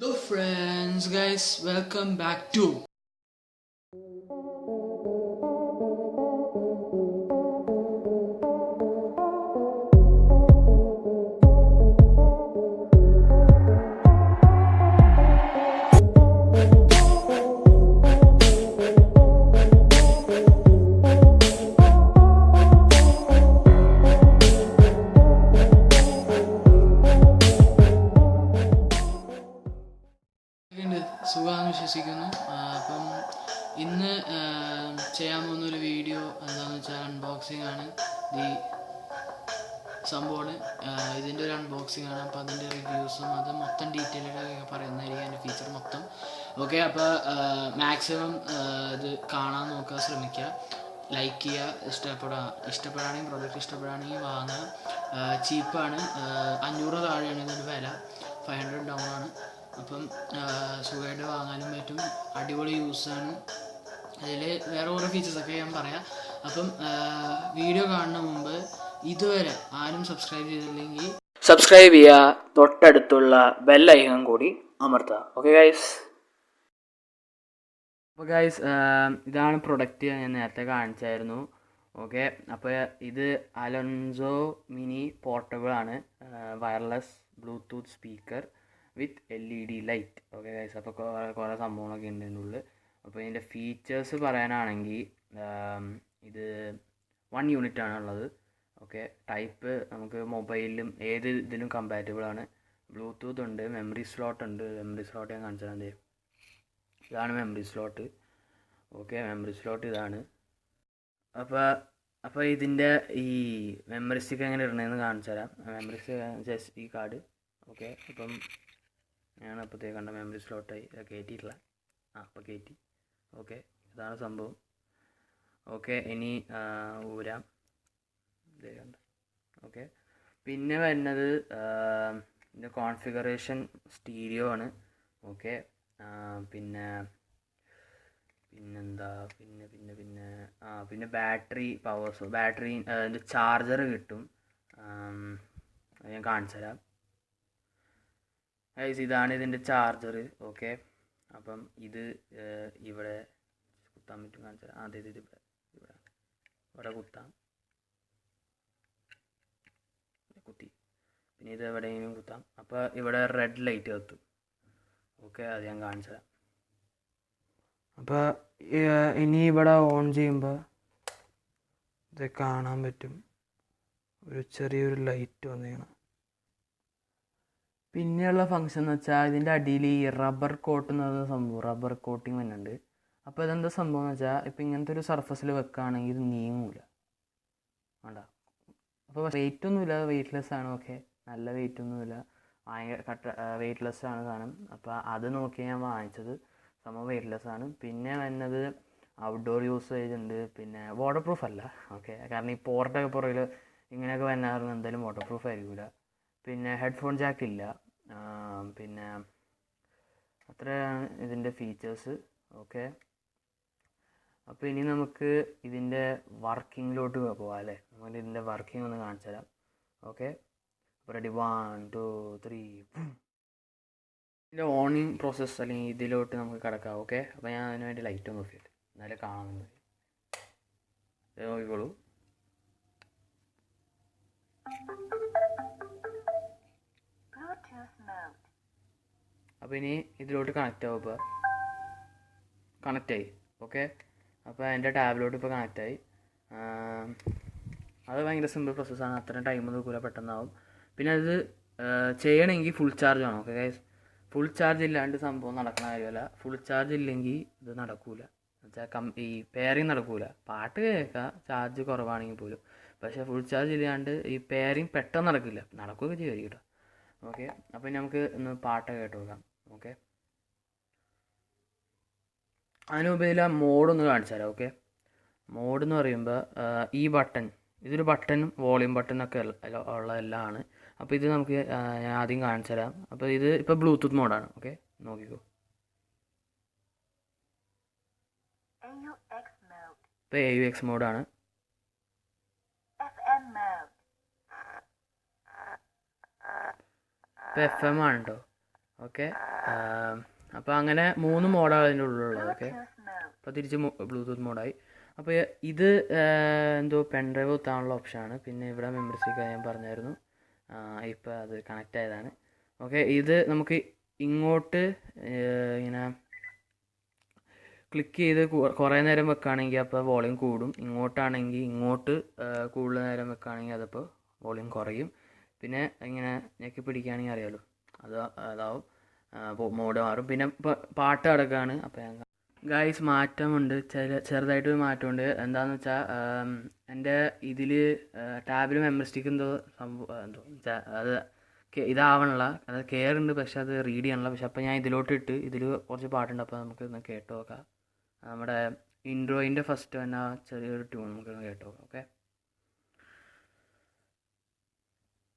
Hello friends, guys, welcome back to സുഖമാണെന്ന് വിശ്വസിക്കുന്നു. അപ്പം ഇന്ന് ചെയ്യാൻ പോകുന്നൊരു വീഡിയോ എന്താണെന്ന് വെച്ചാൽ അൺബോക്സിംഗ് ആണ്. ഈ സംഭവമാണ്, ഇതിൻ്റെ ഒരു അൺബോക്സിംഗ് ആണ്. അപ്പോൾ അതിൻ്റെ റിവ്യൂസും അത് മൊത്തം ഡീറ്റെയിൽഡായി പറയുന്നതായിരിക്കും, അതിൻ്റെ ഫീച്ചർ മൊത്തം. ഓക്കെ, അപ്പോൾ മാക്സിമം ഇത് കാണാൻ നോക്കാൻ ശ്രമിക്കുക, ലൈക്ക് ചെയ്യുക, ഇഷ്ടപ്പെടുകയാണെങ്കിൽ പ്രൊഡക്റ്റ് ഇഷ്ടപ്പെടുകയാണെങ്കിൽ വാങ്ങുക. ചീപ്പാണ്, 500 താഴെയാണ് ഇതിൻ്റെ വില, 500 ഡൗൺ ആണ്. അപ്പം സുഖമായിട്ട് വാങ്ങാനും പറ്റും, അടിപൊളി യൂസാണ്. അതിൽ വേറെ കുറേ ഫീച്ചേഴ്സൊക്കെ ഞാൻ പറയാം. അപ്പം വീഡിയോ കാണുന്ന മുമ്പ് ഇതുവരെ ആരും സബ്സ്ക്രൈബ് ചെയ്തില്ലെങ്കിൽ സബ്സ്ക്രൈബ് ചെയ്യുക, തൊട്ടടുത്തുള്ള ബെൽ ഐക്കൺ കൂടി അമർത്തുക. Okay guys. അപ്പോൾ ഗൈസ്, ഇതാണ് പ്രൊഡക്റ്റ്, ഞാൻ നേരത്തെ കാണിച്ചായിരുന്നു. ഓക്കെ, അപ്പോൾ ഇത് അലോൻസോ മിനി പോർട്ടബിൾ ആണ്, വയർലെസ് ബ്ലൂടൂത്ത് സ്പീക്കർ വിത്ത് LED ലൈറ്റ്. ഓക്കെ ഗൈസ്, അപ്പോൾ കുറേ സംഭവങ്ങളൊക്കെ ഉണ്ട് ഇതിൻ്റെ ഉള്ളിൽ. അപ്പോൾ ഇതിൻ്റെ ഫീച്ചേഴ്സ് പറയാനാണെങ്കിൽ ഇത് 1 യൂണിറ്റ് ആണുള്ളത്. ഓക്കെ, ടൈപ്പ് നമുക്ക് മൊബൈലിലും ഏത് ഇതിലും കമ്പാറ്റബിൾ ആണ്. ബ്ലൂടൂത്ത് ഉണ്ട്, മെമ്മറി സ്ലോട്ട് ഉണ്ട്. മെമ്മറി സ്ലോട്ട് ഞാൻ കാണിച്ചാൽ മതി. ഇതാണ് memory slot. Okay, memory slot ഇതാണ്. അപ്പോൾ ഇതിൻ്റെ ഈ മെമ്മറി സ്റ്റിക്ക് എങ്ങനെ ഇടണമെന്ന് കാണിച്ചു തരാം. മെമ്മറി ജസ്റ്റ് ഈ കാർഡ്. ഓക്കെ, അപ്പം ഞാൻ അപ്പോഴത്തേക്ക് കണ്ട മെമ്മറി സ്ലോട്ടായി കയറ്റിയിട്ടില്ല. അപ്പോൾ കയറ്റി. ഓക്കെ, ഇതാണ് സംഭവം. ഓക്കെ, ഇനി ഊരാം. ഇതേ കണ്ട. ഓക്കെ, പിന്നെ വരുന്നത് ഇതിൻ്റെ കോൺഫിഗറേഷൻ സ്റ്റീരിയോ ആണ്. ഓക്കെ, പിന്നെന്താ പിന്നെ ബാറ്ററി ബാറ്ററി ഇതിൻ്റെ ചാർജർ കിട്ടും. അത് ഞാൻ കാണിച്ചു തരാം. ഇതാണ് ഇതിൻ്റെ ചാർജർ. ഓക്കെ, അപ്പം ഇത് ഇവിടെ കുത്താൻ പറ്റും, കാണിച്ചു തരാം. അതെ, ഇത് ഇവിടെ കുത്താം, കുത്തി. പിന്നെ ഇത് എവിടെയെങ്കിലും കുത്താം. അപ്പോൾ ഇവിടെ റെഡ് ലൈറ്റ് കത്തും. ഓക്കെ, അത് ഞാൻ കാണിച്ചു തരാം. അപ്പോൾ ഇനി ഇവിടെ ഓൺ ചെയ്യുമ്പോൾ ഇത് കാണാൻ പറ്റും, ഒരു ചെറിയൊരു ലൈറ്റ് വന്നിരിക്കണം. പിന്നെയുള്ള ഫങ്ഷൻ എന്ന് വെച്ചാൽ ഇതിൻ്റെ അടിയിൽ ഈ റബ്ബർ കോട്ട് എന്ന് പറയുന്ന സംഭവം, റബ്ബർ കോട്ടിങ് വരുന്നുണ്ട്. അപ്പോൾ ഇതെന്താ സംഭവം എന്ന് വെച്ചാൽ, ഇപ്പോൾ ഇങ്ങനത്തെ ഒരു സർഫസിൽ വെക്കുകയാണെങ്കിൽ ഇത് നീങ്ങൂല, വേണ്ട. അപ്പോൾ വെയിറ്റൊന്നുമില്ല, വെയ്റ്റ്ലെസ് ആണ്. ഓക്കെ, നല്ല വെയിറ്റൊന്നുമില്ല, ഭയങ്കര വെയ്റ്റ്ലെസ് ആണ് സാധനം. അപ്പോൾ അത് നോക്കി ഞാൻ വാങ്ങിച്ചത്. സംഭവം വെയ്റ്റ്ലെസ് ആണ്. പിന്നെ വരുന്നത് ഔട്ട്ഡോർ യൂസേജ് ഉണ്ട്. പിന്നെ വാട്ടർ പ്രൂഫ് അല്ല. ഓക്കെ, കാരണം ഈ പോർട്ടൊക്കെ പുറകിൽ ഇങ്ങനെയൊക്കെ വന്നായിരുന്നു, എന്തായാലും വാട്ടർ പ്രൂഫ് ആയിരിക്കില്ല. പിന്നെ ഹെഡ്ഫോൺ ജാക്ക് ഇല്ല. പിന്നെ അത്രയാണ് ഇതിൻ്റെ ഫീച്ചേഴ്സ്. ഓക്കെ, അപ്പോൾ ഇനി നമുക്ക് ഇതിൻ്റെ വർക്കിങ്ങിലോട്ട് പോകാം അല്ലേ. നമ്മൾ ഇതിൻ്റെ വർക്കിംഗ് ഒന്ന് കാണിച്ചു തരാം. Okay, ready, 1 2 3. ഇതിൻ്റെ ഓണിങ് പ്രോസസ്സ് അല്ലെങ്കിൽ ഇതിലോട്ട് നമുക്ക് കിടക്കാം. ഓക്കെ, അപ്പോൾ ഞാൻ അതിന് വേണ്ടി ലൈറ്റ് ഒന്ന് ഓഫ് ചെയ്തു, എന്നാലേ കാണാൻ നോക്കിക്കോളൂ. അപ്പോൾ ഇനി ഇതിലോട്ട് കണക്റ്റ് ആവും. ഇപ്പോൾ കണക്റ്റായി. ഓക്കെ, അപ്പോൾ എൻ്റെ ടാബിലോട്ട് ഇപ്പോൾ കണക്റ്റായി. അത് ഭയങ്കര സിമ്പിൾ പ്രോസസ്സാണ്, അത്രയും ടൈമൊന്നും എടുക്കില്ല, പെട്ടെന്നാവും. പിന്നെ അത് ചെയ്യണമെങ്കിൽ ഫുൾ ചാർജ് വേണം. ഓക്കെ ഗൈസ്, ഫുൾ ചാർജ് ഇല്ലാണ്ട് സംഭവം നടക്കുന്ന കാര്യമല്ല. ഫുൾ ചാർജ് ഇല്ലെങ്കിൽ ഇത് നടക്കില്ല, എന്നുവെച്ചാൽ ഈ പെയറിങ് നടക്കില്ല. പാട്ട് കേൾക്കാം ചാർജ് കുറവാണെങ്കിൽ പോലും, പക്ഷേ ഫുൾ ചാർജ് ഇല്ലാണ്ട് ഈ പെയറിങ് പെട്ടെന്ന് നടക്കുകയൊക്കെ ചെയ്യുമായിരിക്കും കേട്ടോ. ഓക്കെ, അപ്പോൾ നമുക്ക് ഒന്ന് പാട്ടൊക്കെ കേട്ട് നോക്കാം. ഓക്കെ, അതിനുപരി മോഡൊന്ന് കാണിച്ചു തരാം. ഓക്കെ, മോഡ് എന്ന് പറയുമ്പോൾ ഈ ബട്ടൺ, ഇതൊരു ബട്ടണും വോളിയം ബട്ടണൊക്കെ ഉള്ള എല്ലാം ആണ്. അപ്പോൾ ഇത് നമുക്ക് ഞാൻ ആദ്യം കാണിച്ചു തരാം. അപ്പോൾ ഇത് ഇപ്പോൾ ബ്ലൂടൂത്ത് മോഡാണ്. ഓക്കെ, നോക്കിക്കോ. ഇപ്പോൾ AUX മോഡാണ്. ഇപ്പോൾ FM ആണ് കേട്ടോ. ഓക്കെ. അപ്പോൾ അങ്ങനെ 3 മോഡാണ് അതിൻ്റെ ഉള്ളിലുള്ളത്. ഓക്കെ, അപ്പോൾ തിരിച്ച് ബ്ലൂടൂത്ത് മോഡായി. അപ്പോൾ ഇത് എന്തോ പെൻഡ്രൈവ് കുത്താനുള്ള ഓപ്ഷനാണ്. പിന്നെ ഇവിടെ മെമ്മറി സ്റ്റിക്ക് ഞാൻ പറഞ്ഞായിരുന്നു, ഇപ്പോൾ അത് കണക്റ്റ് ആയതാണ്. ഓക്കെ, ഇത് നമുക്ക് ഇങ്ങോട്ട് ഇങ്ങനെ ക്ലിക്ക് ചെയ്ത് കുറേ നേരം വെക്കുകയാണെങ്കിൽ അപ്പോൾ വോളിയം കൂടും. ഇങ്ങോട്ടാണെങ്കിൽ ഇങ്ങോട്ട് കൂടുതൽ നേരം വെക്കുകയാണെങ്കിൽ അതപ്പോൾ വോളിയം കുറയും. പിന്നെ ഇങ്ങനെ ഞെക്കി പിടിക്കുകയാണെങ്കിൽ അറിയാമല്ലോ, അതാവും മോഡ് മാറും. പിന്നെ പാട്ട് കിടക്കുകയാണ്. അപ്പോൾ ഞാൻ ഗായ്സ് മാറ്റമുണ്ട്, ചെറുതായിട്ടൊരു മാറ്റമുണ്ട്. എന്താണെന്ന് വെച്ചാൽ എൻ്റെ ഇതിൽ ടാബിൽ മെമ്മറി സ്റ്റിക്ക് എന്തോ സംഭവം എന്തോ അത് ഇതാവണല്ല, അത് കെയറുണ്ട്, പക്ഷെ അത് റീഡ് ചെയ്യണല്ല. പക്ഷെ അപ്പോൾ ഞാൻ ഇതിലോട്ട് ഇട്ട് ഇതിൽ കുറച്ച് പാട്ടുണ്ട്. അപ്പോൾ നമുക്ക് ഒന്ന് കേട്ട് നോക്കാം. നമ്മുടെ ഇൻട്രോയിൻ്റെ ഫസ്റ്റ് തന്നെ ചെറിയൊരു ട്യൂൺ നമുക്ക് കേട്ട് നോക്കാം. ഓക്കെ,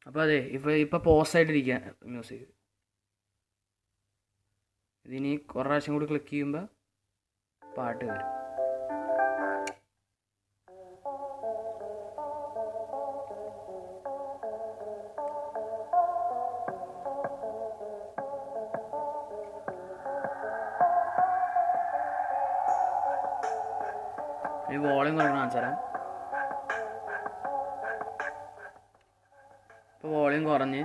അപ്പോൾ അതെ ഇപ്പോൾ പോസായിട്ടിരിക്കുക മ്യൂസിക്. ഇതിനി കുറേ പ്രാവശ്യം കൂടി ക്ലിക്ക് ചെയ്യുമ്പോൾ പാട്ട് വരും. ഈ വോളിയം കുറഞ്ഞ കാണിച്ചാൽ ഇപ്പോൾ വോളിയം കുറഞ്ഞ്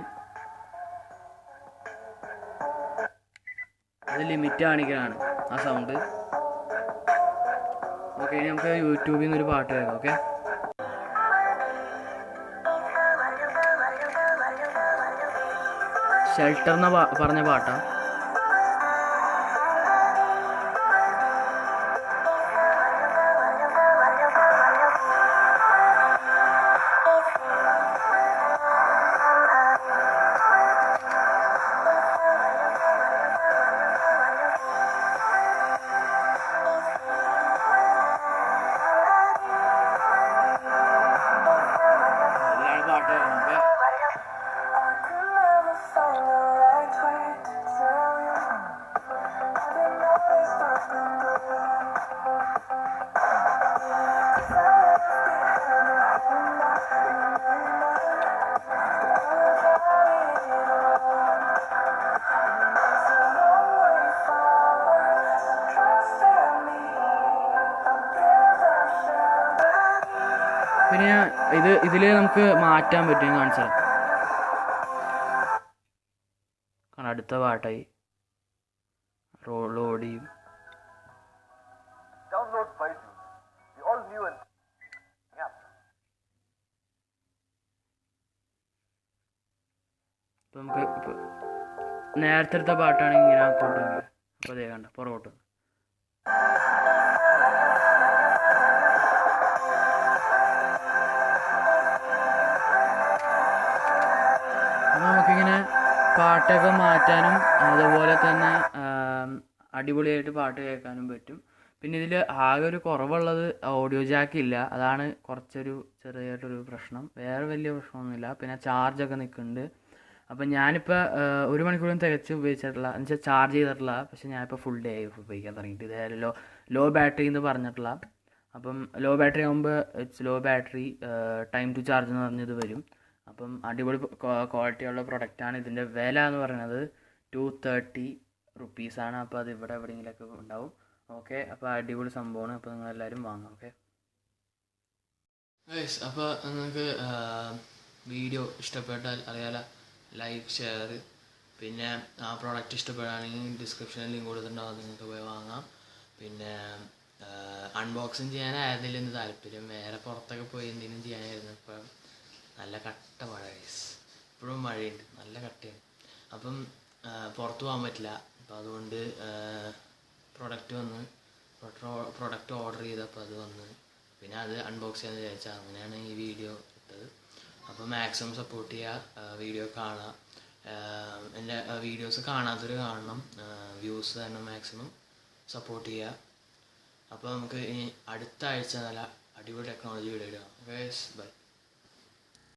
അത് ലിമിറ്റ് കാണിക്കലാണ് ആ സൗണ്ട്. ഓക്കെ, ഇനി നമുക്ക് യൂട്യൂബിൽ നിന്നൊരു പാട്ട് കേൾക്കാം. ഓക്കെ, ഷെൽട്ടർ എന്ന് പറഞ്ഞ പാട്ടാണ്. പിന്നെ ഇതിൽ നമുക്ക് മാറ്റാൻ പറ്റും, കാണിച്ചാൽ കാരണം അടുത്ത പാട്ടായി ലോഡ് ചെയ്യും. ഇപ്പം നമുക്ക് ഇപ്പോൾ നേരത്തെ എടുത്ത പാട്ടാണെങ്കിൽ ഇങ്ങനെ അകത്തോട്ട്, അപ്പോൾ അതേ കണ്ട പുറകോട്ട്. നമുക്കിങ്ങനെ പാട്ടൊക്കെ മാറ്റാനും അതുപോലെ തന്നെ അടിപൊളിയായിട്ട് പാട്ട് കേൾക്കാനും പറ്റും. പിന്നെ ഇതിൽ ആകെ ഒരു കുറവുള്ളത് ഓഡിയോ ജാക്ക് ഇല്ല, അതാണ് കുറച്ചൊരു ചെറിയായിട്ടൊരു പ്രശ്നം. വേറെ വലിയ പ്രശ്നമൊന്നുമില്ല. പിന്നെ ചാർജൊക്കെ നിൽക്കുന്നുണ്ട്. അപ്പം ഞാനിപ്പോൾ 1 മണിക്കൂറും തികച്ച് ഉപയോഗിച്ചിട്ടില്ല, എന്ന് വെച്ചാൽ ചാർജ് ചെയ്തിട്ടില്ല. പക്ഷേ ഞാനിപ്പോൾ ഫുൾ ഡേ ആയി ഉപയോഗിക്കാൻ തുടങ്ങിയിട്ട്. ഇതായാലും ലോ ബാറ്ററി എന്ന് പറഞ്ഞിട്ടില്ല. അപ്പം ലോ ബാറ്ററി ആകുമ്പോൾ low battery time to charge എന്ന് പറഞ്ഞത് വരും. അപ്പം അടിപൊളി ക്വാളിറ്റിയുള്ള പ്രൊഡക്റ്റാണ്. ഇതിൻ്റെ വില എന്ന് പറയുന്നത് 230 റുപ്പീസാണ്. അപ്പോൾ അത് ഇവിടെ എവിടെയെങ്കിലുമൊക്കെ ഉണ്ടാവും. ഓക്കെ, അപ്പോൾ അടിപൊളി സംഭവമാണ്. അപ്പോൾ നിങ്ങളെല്ലാവരും വാങ്ങാം. ഓക്കെ ഗൈസ്, അപ്പോൾ നിങ്ങൾക്ക് വീഡിയോ ഇഷ്ടപ്പെട്ടാൽ അറിയാലോ, ലൈക്ക്, ഷെയർ. പിന്നെ ആ പ്രോഡക്റ്റ് ഇഷ്ടപ്പെടുകയാണെങ്കിൽ ഡിസ്ക്രിപ്ഷനിൽ ലിങ്ക് കൊടുത്തിട്ടുണ്ടാവും, നിങ്ങൾക്ക് പോയി വാങ്ങാം. പിന്നെ അൺബോക്സിങ് ചെയ്യാനായിരുന്നില്ല എന്ന് താല്പര്യം, വേറെ പുറത്തൊക്കെ പോയി എന്തെങ്കിലും ചെയ്യാനായിരുന്നു. ഇപ്പം നല്ല കട്ട മഴ ഗൈസ്, ഇപ്പോഴും മഴയുണ്ട്, നല്ല കട്ടയാണ്. അപ്പം പുറത്ത് പോകാൻ പറ്റില്ല. അപ്പം അതുകൊണ്ട് പ്രൊഡക്റ്റ് ഓർഡർ ചെയ്തപ്പോൾ അത് വന്ന് പിന്നെ അത് അൺബോക്സ് ചെയ്യാമെന്ന് വിചാരിച്ചാൽ അങ്ങനെയാണ് ഈ വീഡിയോ ഇട്ടത്. അപ്പോൾ മാക്സിമം സപ്പോർട്ട് ചെയ്യുക, വീഡിയോ കാണുക. എൻ്റെ വീഡിയോസ് കാണാത്തവർ കാണണം, വ്യൂസ് തന്നെ മാക്സിമം സപ്പോർട്ട് ചെയ്യുക. അപ്പോൾ നമുക്ക് ഇനി അടുത്ത ആഴ്ച നല്ല അടിപൊളി ടെക്നോളജി വീഡിയോ ഇടാം. Guys bye.